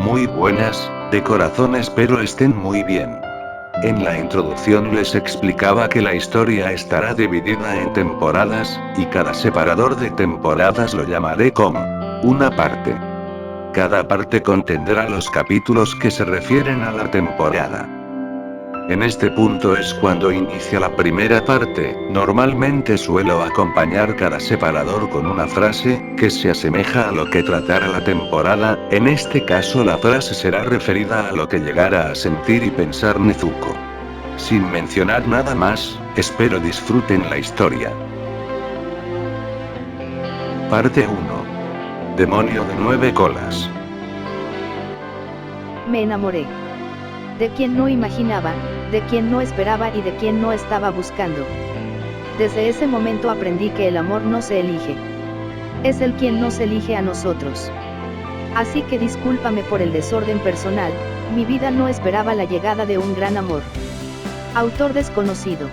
Muy buenas, de corazón espero estén muy bien. En la introducción les explicaba que la historia estará dividida en temporadas, y cada separador de temporadas lo llamaré como una parte. Cada parte contendrá los capítulos que se refieren a la temporada. En este punto es cuando inicia la primera parte, normalmente suelo acompañar cada separador con una frase, que se asemeja a lo que tratará la temporada, en este caso la frase será referida a lo que llegara a sentir y pensar Nezuko. Sin mencionar nada más, espero disfruten la historia. Parte 1. Demonio de 9 colas. Me enamoré. De quien no imaginaba, de quien no esperaba y de quien no estaba buscando. Desde ese momento aprendí que el amor no se elige. Es él quien nos elige a nosotros. Así que discúlpame por el desorden personal, mi vida no esperaba la llegada de un gran amor. Autor desconocido.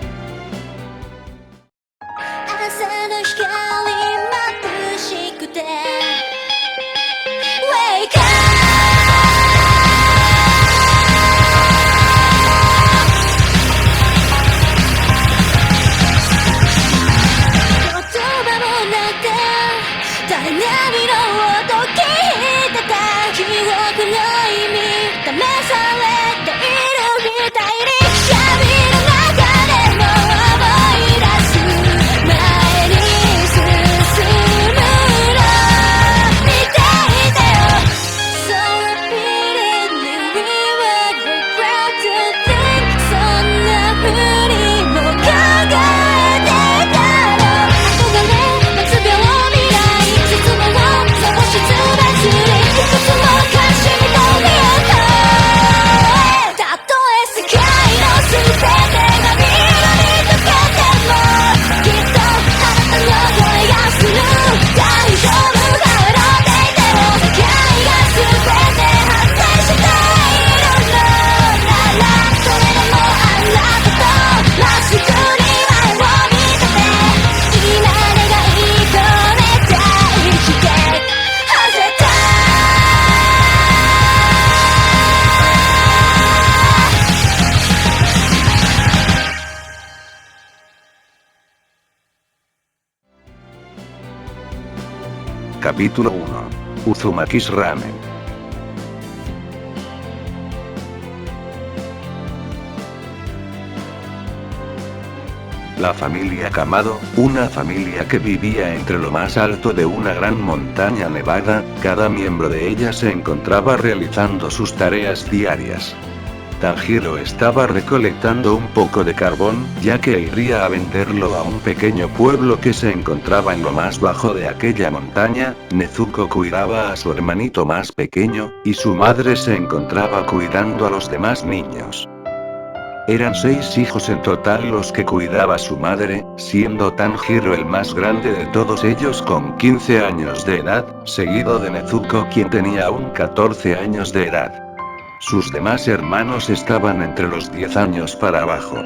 Capítulo 1. Uzumaki's Ramen. La familia Kamado, una familia que vivía entre lo más alto de una gran montaña nevada, cada miembro de ella se encontraba realizando sus tareas diarias. Tanjiro estaba recolectando un poco de carbón, ya que iría a venderlo a un pequeño pueblo que se encontraba en lo más bajo de aquella montaña. Nezuko cuidaba a su hermanito más pequeño, y su madre se encontraba cuidando a los demás niños. Eran 6 hijos en total los que cuidaba su madre, siendo Tanjiro el más grande de todos ellos con 15 años de edad, seguido de Nezuko quien tenía aún 14 años de edad. Sus demás hermanos estaban entre los 10 años para abajo.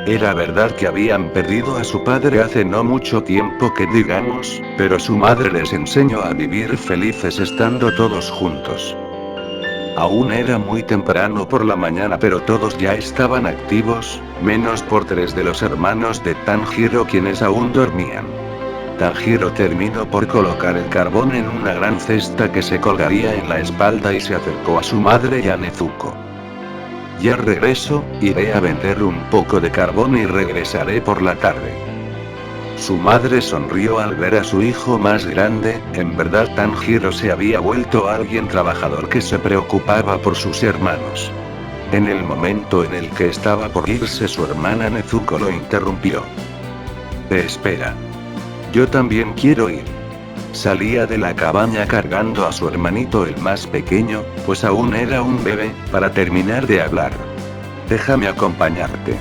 Era verdad que habían perdido a su padre hace no mucho tiempo que digamos, pero su madre les enseñó a vivir felices estando todos juntos. Aún era muy temprano por la mañana pero todos ya estaban activos, menos por 3 de los hermanos de Tanjiro quienes aún dormían. Tanjiro terminó por colocar el carbón en una gran cesta que se colgaría en la espalda y se acercó a su madre y a Nezuko. Ya regreso, iré a vender un poco de carbón y regresaré por la tarde. Su madre sonrió al ver a su hijo más grande, en verdad Tanjiro se había vuelto alguien trabajador que se preocupaba por sus hermanos. En el momento en el que estaba por irse su hermana Nezuko lo interrumpió. Espera. Yo también quiero ir. Salía de la cabaña cargando a su hermanito el más pequeño, pues aún era un bebé, para terminar de hablar. Déjame acompañarte.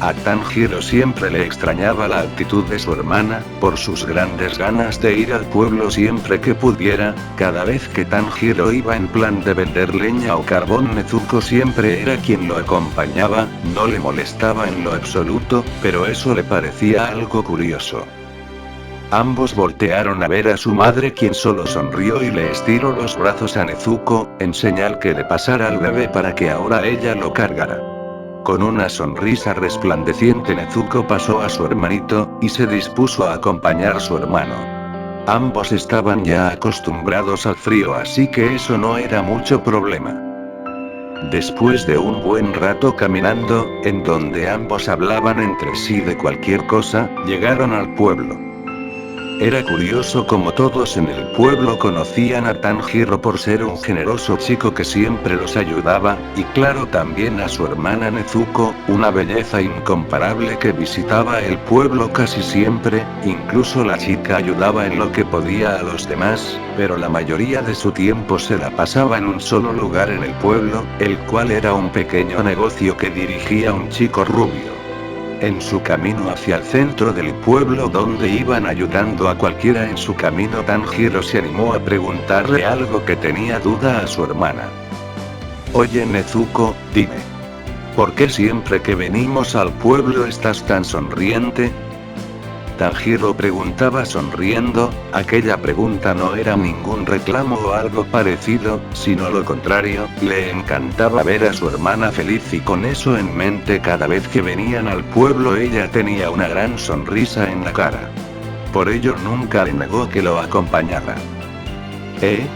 A Tanjiro siempre le extrañaba la actitud de su hermana, por sus grandes ganas de ir al pueblo siempre que pudiera. Cada vez que Tanjiro iba en plan de vender leña o carbón, Nezuko siempre era quien lo acompañaba, no le molestaba en lo absoluto, pero eso le parecía algo curioso. Ambos voltearon a ver a su madre, quien solo sonrió y le estiró los brazos a Nezuko, en señal que le pasara al bebé para que ahora ella lo cargara. Con una sonrisa resplandeciente, Nezuko pasó a su hermanito, y se dispuso a acompañar a su hermano. Ambos estaban ya acostumbrados al frío, así que eso no era mucho problema. Después de un buen rato caminando, en donde ambos hablaban entre sí de cualquier cosa, llegaron al pueblo. Era curioso como todos en el pueblo conocían a Tanjiro por ser un generoso chico que siempre los ayudaba, y claro, también a su hermana Nezuko, una belleza incomparable que visitaba el pueblo casi siempre. Incluso la chica ayudaba en lo que podía a los demás, pero la mayoría de su tiempo se la pasaba en un solo lugar en el pueblo, el cual era un pequeño negocio que dirigía un chico rubio. En su camino hacia el centro del pueblo, donde iban ayudando a cualquiera en su camino, Tanjiro se animó a preguntarle algo que tenía duda a su hermana. Oye Nezuko, dime. ¿Por qué siempre que venimos al pueblo estás tan sonriente? Tanjiro preguntaba sonriendo. Aquella pregunta no era ningún reclamo o algo parecido, sino lo contrario, le encantaba ver a su hermana feliz, y con eso en mente cada vez que venían al pueblo ella tenía una gran sonrisa en la cara. Por ello nunca le negó que lo acompañara. ¿Eh?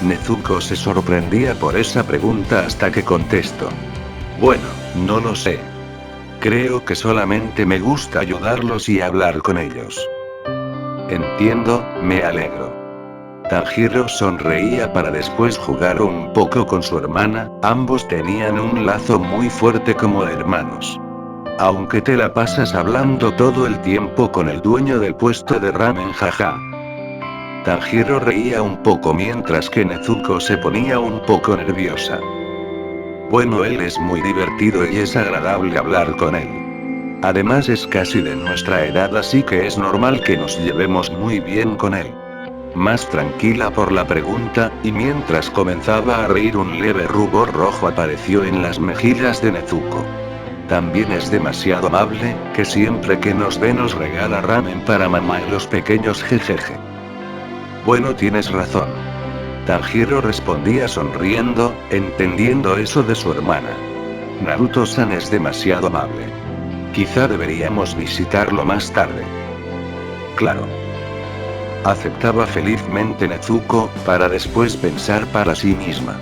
Nezuko se sorprendía por esa pregunta hasta que contestó. Bueno, no lo sé. Creo que solamente me gusta ayudarlos y hablar con ellos. Entiendo, me alegro. Tanjiro sonreía para después jugar un poco con su hermana. Ambos tenían un lazo muy fuerte como hermanos. Aunque te la pasas hablando todo el tiempo con el dueño del puesto de ramen, jaja. Tanjiro reía un poco mientras que Nezuko se ponía un poco nerviosa. Bueno, él es muy divertido y es agradable hablar con él. Además es casi de nuestra edad, así que es normal que nos llevemos muy bien con él. Más tranquila por la pregunta, y mientras comenzaba a reír, un leve rubor rojo apareció en las mejillas de Nezuko. También es demasiado amable, que siempre que nos ve nos regala ramen para mamá y los pequeños, jejeje. Bueno, tienes razón. Tanjiro respondía sonriendo, entendiendo eso de su hermana. Naruto-san es demasiado amable. Quizá deberíamos visitarlo más tarde. Claro. Aceptaba felizmente Nezuko, para después pensar para sí misma.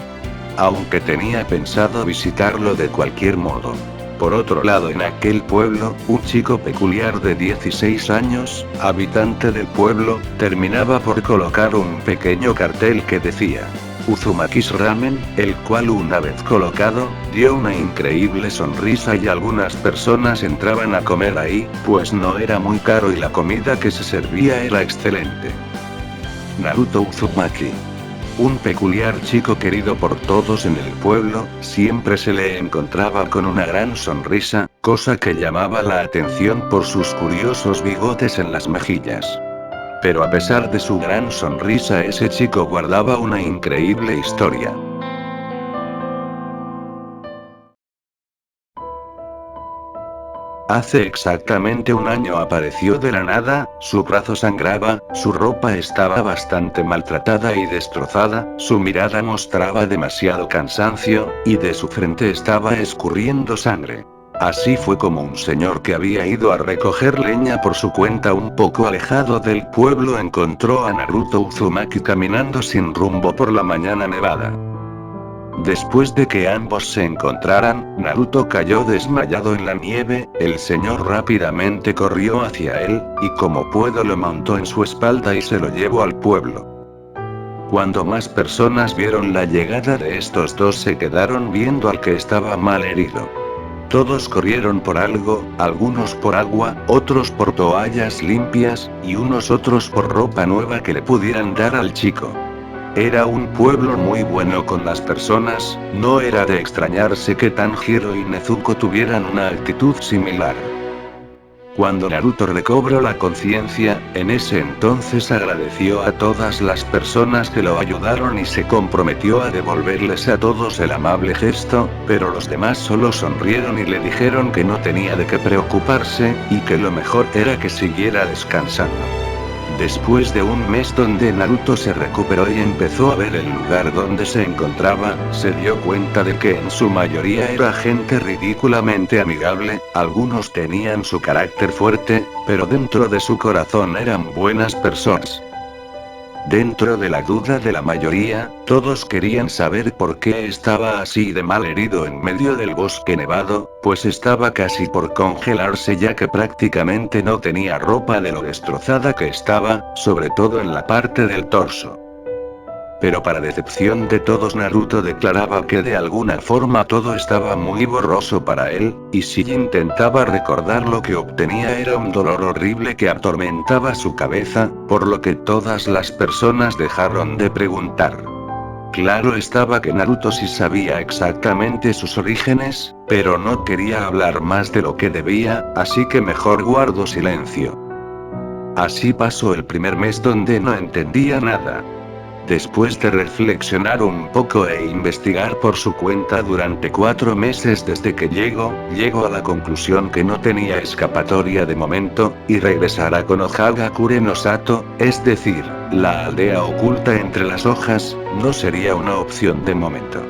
Aunque tenía pensado visitarlo de cualquier modo. Por otro lado, en aquel pueblo, un chico peculiar de 16 años, habitante del pueblo, terminaba por colocar un pequeño cartel que decía Uzumaki's Ramen, el cual una vez colocado, dio una increíble sonrisa y algunas personas entraban a comer ahí, pues no era muy caro y la comida que se servía era excelente. Naruto Uzumaki. Un peculiar chico querido por todos en el pueblo, siempre se le encontraba con una gran sonrisa, cosa que llamaba la atención por sus curiosos bigotes en las mejillas. Pero a pesar de su gran sonrisa, ese chico guardaba una increíble historia. Hace exactamente un año apareció de la nada, su brazo sangraba, su ropa estaba bastante maltratada y destrozada, su mirada mostraba demasiado cansancio, y de su frente estaba escurriendo sangre. Así fue como un señor que había ido a recoger leña por su cuenta un poco alejado del pueblo encontró a Naruto Uzumaki caminando sin rumbo por la mañana nevada. Después de que ambos se encontraran, Naruto cayó desmayado en la nieve, el señor rápidamente corrió hacia él, y como pudo lo montó en su espalda y se lo llevó al pueblo. Cuando más personas vieron la llegada de estos dos se quedaron viendo al que estaba mal herido. Todos corrieron por algo, algunos por agua, otros por toallas limpias, y unos otros por ropa nueva que le pudieran dar al chico. Era un pueblo muy bueno con las personas, no era de extrañarse que Tanjiro y Nezuko tuvieran una actitud similar. Cuando Naruto recobró la conciencia, en ese entonces agradeció a todas las personas que lo ayudaron y se comprometió a devolverles a todos el amable gesto, pero los demás solo sonrieron y le dijeron que no tenía de qué preocuparse, y que lo mejor era que siguiera descansando. Después de un mes donde Naruto se recuperó y empezó a ver el lugar donde se encontraba, se dio cuenta de que en su mayoría era gente ridículamente amigable, algunos tenían su carácter fuerte, pero dentro de su corazón eran buenas personas. Dentro de la duda de la mayoría, todos querían saber por qué estaba así de mal herido en medio del bosque nevado, pues estaba casi por congelarse ya que prácticamente no tenía ropa de lo destrozada que estaba, sobre todo en la parte del torso. Pero para decepción de todos, Naruto declaraba que de alguna forma todo estaba muy borroso para él, y si intentaba recordar lo que obtenía era un dolor horrible que atormentaba su cabeza, por lo que todas las personas dejaron de preguntar. Claro estaba que Naruto sí sabía exactamente sus orígenes, pero no quería hablar más de lo que debía, así que mejor guardó silencio. Así pasó el primer mes donde no entendía nada. Después de reflexionar un poco e investigar por su cuenta durante 4 meses desde que llegó a la conclusión que no tenía escapatoria de momento, y regresar a Konohagakure no Sato, es decir, la aldea oculta entre las hojas, no sería una opción de momento.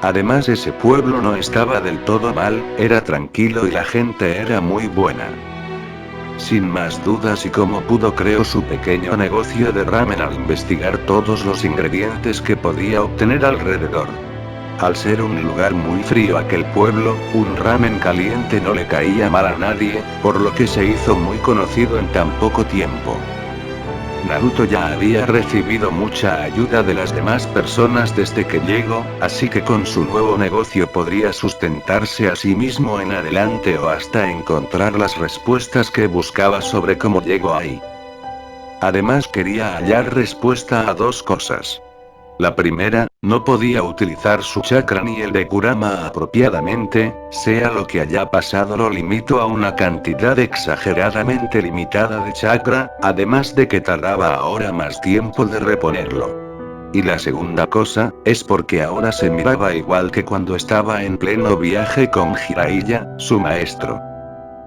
Además, ese pueblo no estaba del todo mal, era tranquilo y la gente era muy buena. Sin más dudas, y como pudo, creó su pequeño negocio de ramen al investigar todos los ingredientes que podía obtener alrededor. Al ser un lugar muy frío aquel pueblo, un ramen caliente no le caía mal a nadie, por lo que se hizo muy conocido en tan poco tiempo. Naruto ya había recibido mucha ayuda de las demás personas desde que llegó, así que con su nuevo negocio podría sustentarse a sí mismo en adelante o hasta encontrar las respuestas que buscaba sobre cómo llegó ahí. Además, quería hallar respuesta a 2 cosas. La primera, no podía utilizar su chakra ni el de Kurama apropiadamente, sea lo que haya pasado lo limitó a una cantidad exageradamente limitada de chakra, además de que tardaba ahora más tiempo de reponerlo. Y la segunda cosa, es porque ahora se miraba igual que cuando estaba en pleno viaje con Jiraiya, su maestro.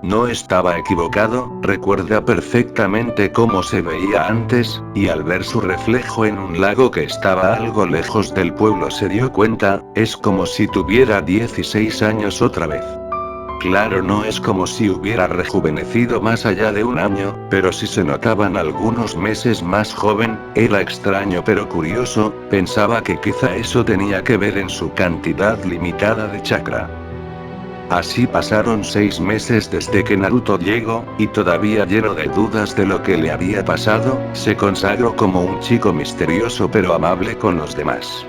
No estaba equivocado, recuerda perfectamente cómo se veía antes, y al ver su reflejo en un lago que estaba algo lejos del pueblo se dio cuenta, es como si tuviera 16 años otra vez. Claro, no es como si hubiera rejuvenecido más allá de un año, pero sí se notaban algunos meses más joven, era extraño pero curioso, pensaba que quizá eso tenía que ver en su cantidad limitada de chakra. Así pasaron 6 meses desde que Naruto llegó, y todavía lleno de dudas de lo que le había pasado, se consagró como un chico misterioso pero amable con los demás.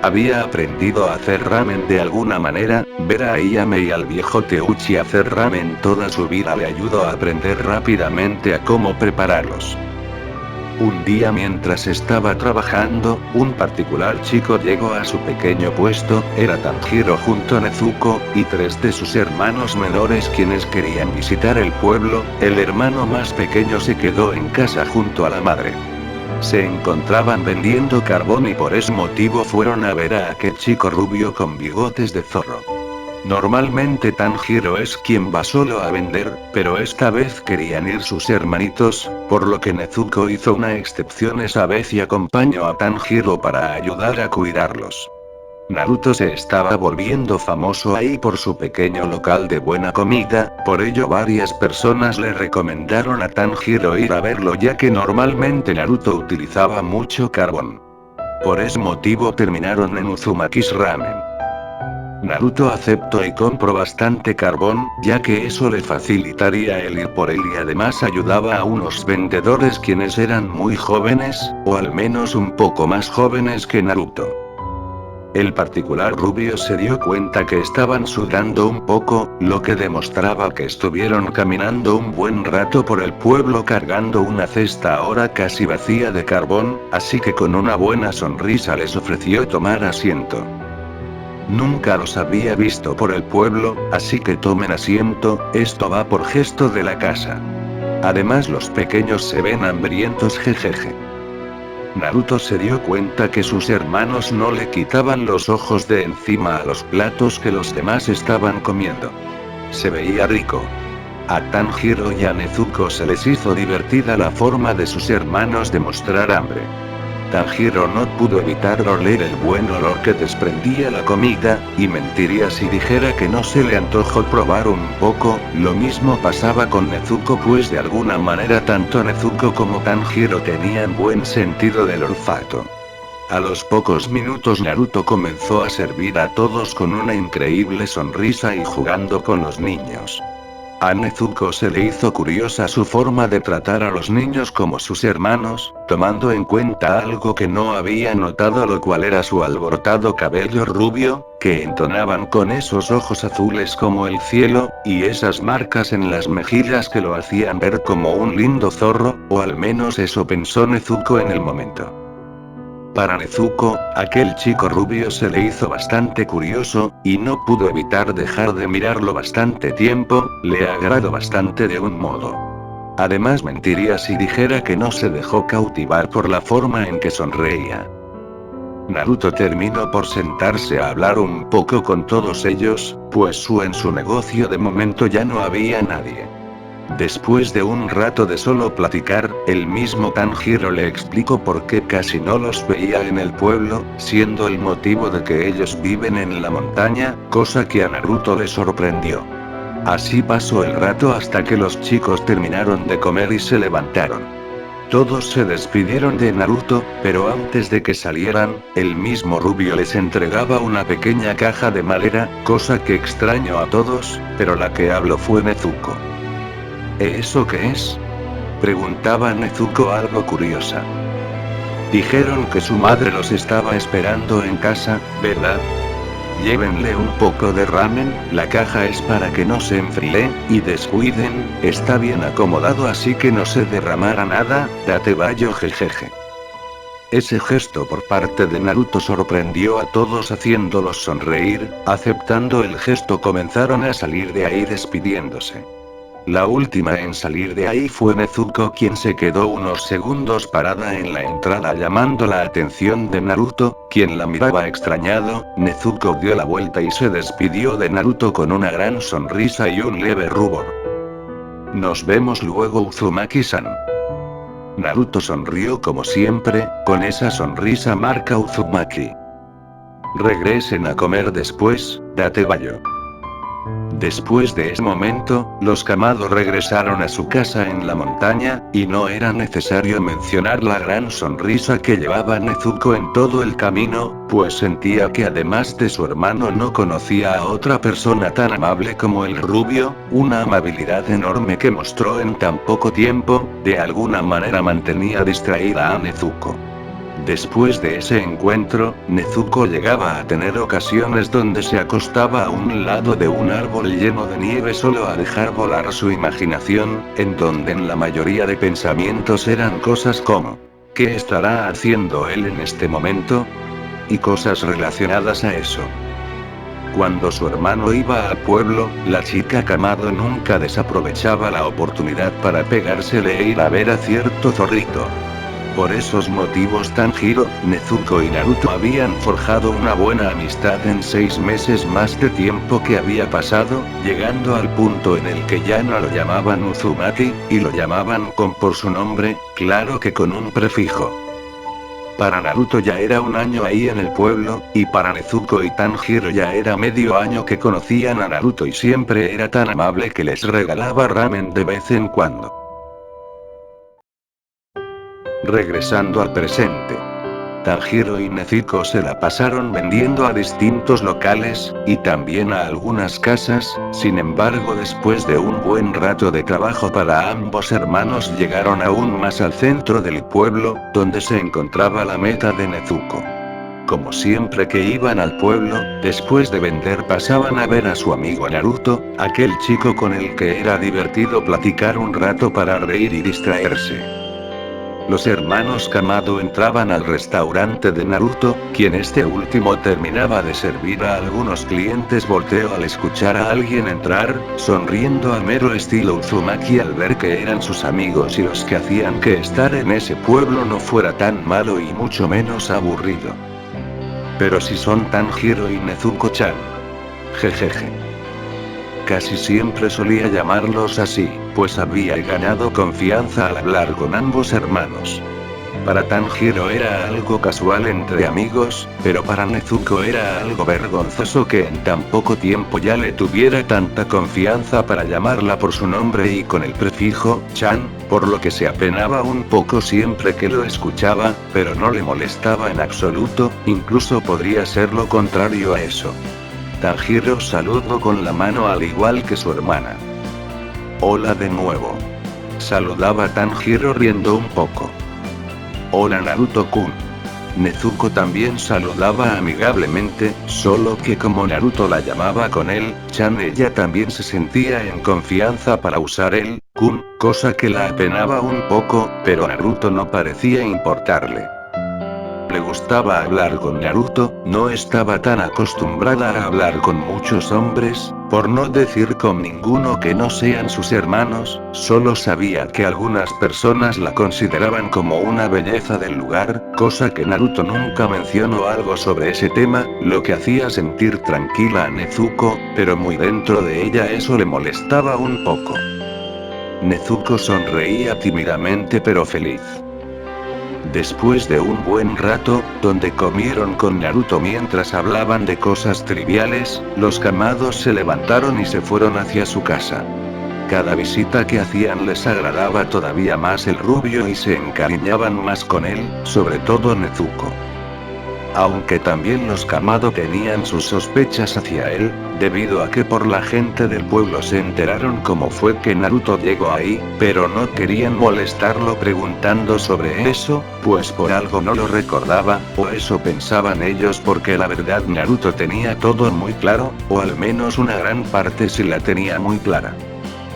Había aprendido a hacer ramen de alguna manera, ver a Ayame y al viejo Teuchi hacer ramen toda su vida le ayudó a aprender rápidamente a cómo prepararlos. Un día mientras estaba trabajando, un particular chico llegó a su pequeño puesto, era Tanjiro junto a Nezuko, y 3 de sus hermanos menores quienes querían visitar el pueblo, el hermano más pequeño se quedó en casa junto a la madre. Se encontraban vendiendo carbón y por ese motivo fueron a ver a aquel chico rubio con bigotes de zorro. Normalmente Tanjiro es quien va solo a vender, pero esta vez querían ir sus hermanitos, por lo que Nezuko hizo una excepción esa vez y acompañó a Tanjiro para ayudar a cuidarlos. Naruto se estaba volviendo famoso ahí por su pequeño local de buena comida, por ello varias personas le recomendaron a Tanjiro ir a verlo ya que normalmente Naruto utilizaba mucho carbón. Por ese motivo terminaron en Uzumaki's Ramen. Naruto aceptó y compró bastante carbón, ya que eso le facilitaría el ir por él y además ayudaba a unos vendedores quienes eran muy jóvenes, o al menos un poco más jóvenes que Naruto. El particular rubio se dio cuenta que estaban sudando un poco, lo que demostraba que estuvieron caminando un buen rato por el pueblo cargando una cesta ahora casi vacía de carbón, así que con una buena sonrisa les ofreció tomar asiento. Nunca los había visto por el pueblo, así que tomen asiento, esto va por gesto de la casa. Además los pequeños se ven hambrientos, jejeje. Naruto se dio cuenta que sus hermanos no le quitaban los ojos de encima a los platos que los demás estaban comiendo. Se veía rico. A Tanjiro y a Nezuko se les hizo divertida la forma de sus hermanos de mostrar hambre. Tanjiro no pudo evitar oler el buen olor que desprendía la comida, y mentiría si dijera que no se le antojó probar un poco. Lo mismo pasaba con Nezuko, pues de alguna manera tanto Nezuko como Tanjiro tenían buen sentido del olfato. A los pocos minutos Naruto comenzó a servir a todos con una increíble sonrisa y jugando con los niños. A Nezuko se le hizo curiosa su forma de tratar a los niños como sus hermanos, tomando en cuenta algo que no había notado, lo cual era su alborotado cabello rubio, que entonaban con esos ojos azules como el cielo, y esas marcas en las mejillas que lo hacían ver como un lindo zorro, o al menos eso pensó Nezuko en el momento. Para Nezuko, aquel chico rubio se le hizo bastante curioso, y no pudo evitar dejar de mirarlo bastante tiempo. Le agradó bastante de un modo. Además mentiría si dijera que no se dejó cautivar por la forma en que sonreía. Naruto terminó por sentarse a hablar un poco con todos ellos, pues en su negocio de momento ya no había nadie. Después de un rato de solo platicar, el mismo Tanjiro le explicó por qué casi no los veía en el pueblo, siendo el motivo de que ellos viven en la montaña, cosa que a Naruto le sorprendió. Así pasó el rato hasta que los chicos terminaron de comer y se levantaron. Todos se despidieron de Naruto, pero antes de que salieran, el mismo rubio les entregaba una pequeña caja de madera, cosa que extrañó a todos, pero la que habló fue Nezuko. ¿Eso qué es?, preguntaba Nezuko algo curiosa. Dijeron que su madre los estaba esperando en casa, ¿verdad? Llévenle un poco de ramen, la caja es para que no se enfríe, y descuiden, está bien acomodado así que no se derramará nada, date bayo jejeje. Ese gesto por parte de Naruto sorprendió a todos haciéndolos sonreír. Aceptando el gesto comenzaron a salir de ahí despidiéndose. La última en salir de ahí fue Nezuko, quien se quedó unos segundos parada en la entrada llamando la atención de Naruto, quien la miraba extrañado. Nezuko dio la vuelta y se despidió de Naruto con una gran sonrisa y un leve rubor. Nos vemos luego, Uzumaki-san. Naruto sonrió como siempre, con esa sonrisa marca Uzumaki. Regresen a comer después, date bayo. Después de ese momento, los Kamado regresaron a su casa en la montaña, y no era necesario mencionar la gran sonrisa que llevaba Nezuko en todo el camino, pues sentía que además de su hermano no conocía a otra persona tan amable como el rubio. Una amabilidad enorme que mostró en tan poco tiempo, de alguna manera mantenía distraída a Nezuko. Después de ese encuentro, Nezuko llegaba a tener ocasiones donde se acostaba a un lado de un árbol lleno de nieve solo a dejar volar su imaginación, en donde en la mayoría de pensamientos eran cosas como ¿qué estará haciendo él en este momento?, y cosas relacionadas a eso. Cuando su hermano iba al pueblo, la chica Kamado nunca desaprovechaba la oportunidad para pegársele e ir a ver a cierto zorrito. Por esos motivos Tanjiro, Nezuko y Naruto habían forjado una buena amistad en 6 meses más de tiempo que había pasado, llegando al punto en el que ya no lo llamaban Uzumaki, y lo llamaban por su nombre, claro que con un prefijo. Para Naruto ya era un año ahí en el pueblo, y para Nezuko y Tanjiro ya era medio año que conocían a Naruto y siempre era tan amable que les regalaba ramen de vez en cuando. Regresando al presente. Tanjiro y Nezuko se la pasaron vendiendo a distintos locales, y también a algunas casas. Sin embargo, después de un buen rato de trabajo para ambos hermanos llegaron aún más al centro del pueblo, donde se encontraba la meta de Nezuko. Como siempre que iban al pueblo, después de vender pasaban a ver a su amigo Naruto, aquel chico con el que era divertido platicar un rato para reír y distraerse. Los hermanos Kamado entraban al restaurante de Naruto, quien este último terminaba de servir a algunos clientes. Volteó al escuchar a alguien entrar, sonriendo al mero estilo Uzumaki al ver que eran sus amigos y los que hacían que estar en ese pueblo no fuera tan malo y mucho menos aburrido. Pero si son Tanjiro y Nezuko-chan. Jejeje. casi siempre solía llamarlos así, pues había ganado confianza al hablar con ambos hermanos. Para Tanjiro era algo casual entre amigos, pero para Nezuko era algo vergonzoso que en tan poco tiempo ya le tuviera tanta confianza para llamarla por su nombre y con el prefijo chan, por lo que se apenaba un poco siempre que lo escuchaba, pero no le molestaba en absoluto, incluso podría ser lo contrario a eso. Tanjiro saludó con la mano al igual que su hermana. Hola de nuevo. Saludaba Tanjiro riendo un poco. Hola Naruto-kun. Nezuko también saludaba amigablemente, solo que como Naruto la llamaba con él, chan, ella también se sentía en confianza para usar el kun, cosa que la apenaba un poco, pero Naruto no parecía importarle. Le gustaba hablar con Naruto, no estaba tan acostumbrada a hablar con muchos hombres, por no decir con ninguno que no sean sus hermanos, solo sabía que algunas personas la consideraban como una belleza del lugar, cosa que Naruto nunca mencionó algo sobre ese tema, lo que hacía sentir tranquila a Nezuko, pero muy dentro de ella eso le molestaba un poco. Nezuko sonreía tímidamente pero feliz. Después de un buen rato, donde comieron con Naruto mientras hablaban de cosas triviales, los Kamados se levantaron y se fueron hacia su casa. Cada visita que hacían les agradaba todavía más el rubio y se encariñaban más con él, sobre todo Nezuko. Aunque también los Kamado tenían sus sospechas hacia él, debido a que por la gente del pueblo se enteraron cómo fue que Naruto llegó ahí, pero no querían molestarlo preguntando sobre eso, pues por algo no lo recordaba, o eso pensaban ellos porque la verdad Naruto tenía todo muy claro, o al menos una gran parte sí la tenía muy clara.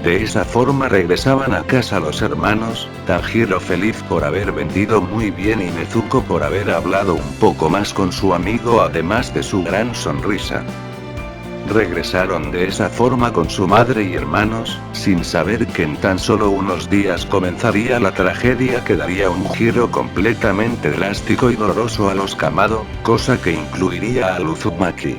De esa forma regresaban a casa los hermanos, Tanjiro feliz por haber vendido muy bien y Nezuko por haber hablado un poco más con su amigo además de su gran sonrisa. Regresaron de esa forma con su madre y hermanos, sin saber que en tan solo unos días comenzaría la tragedia que daría un giro completamente drástico y doloroso a los Kamado, cosa que incluiría al Uzumaki.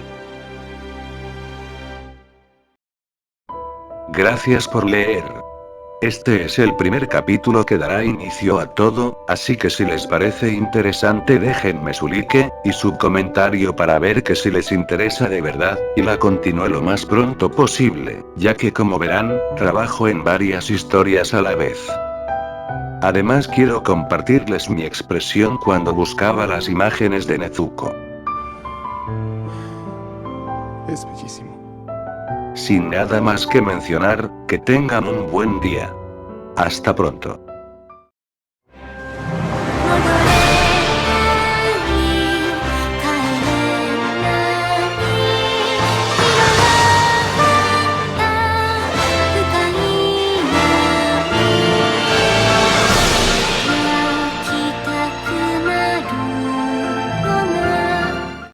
Gracias por leer. Este es el primer capítulo que dará inicio a todo, así que si les parece interesante déjenme su like, y su comentario para ver que si les interesa de verdad, y la continúe lo más pronto posible, ya que como verán, trabajo en varias historias a la vez. Además quiero compartirles mi expresión cuando buscaba las imágenes de Nezuko. Es bellísimo. Sin nada más que mencionar, que tengan un buen día. Hasta pronto.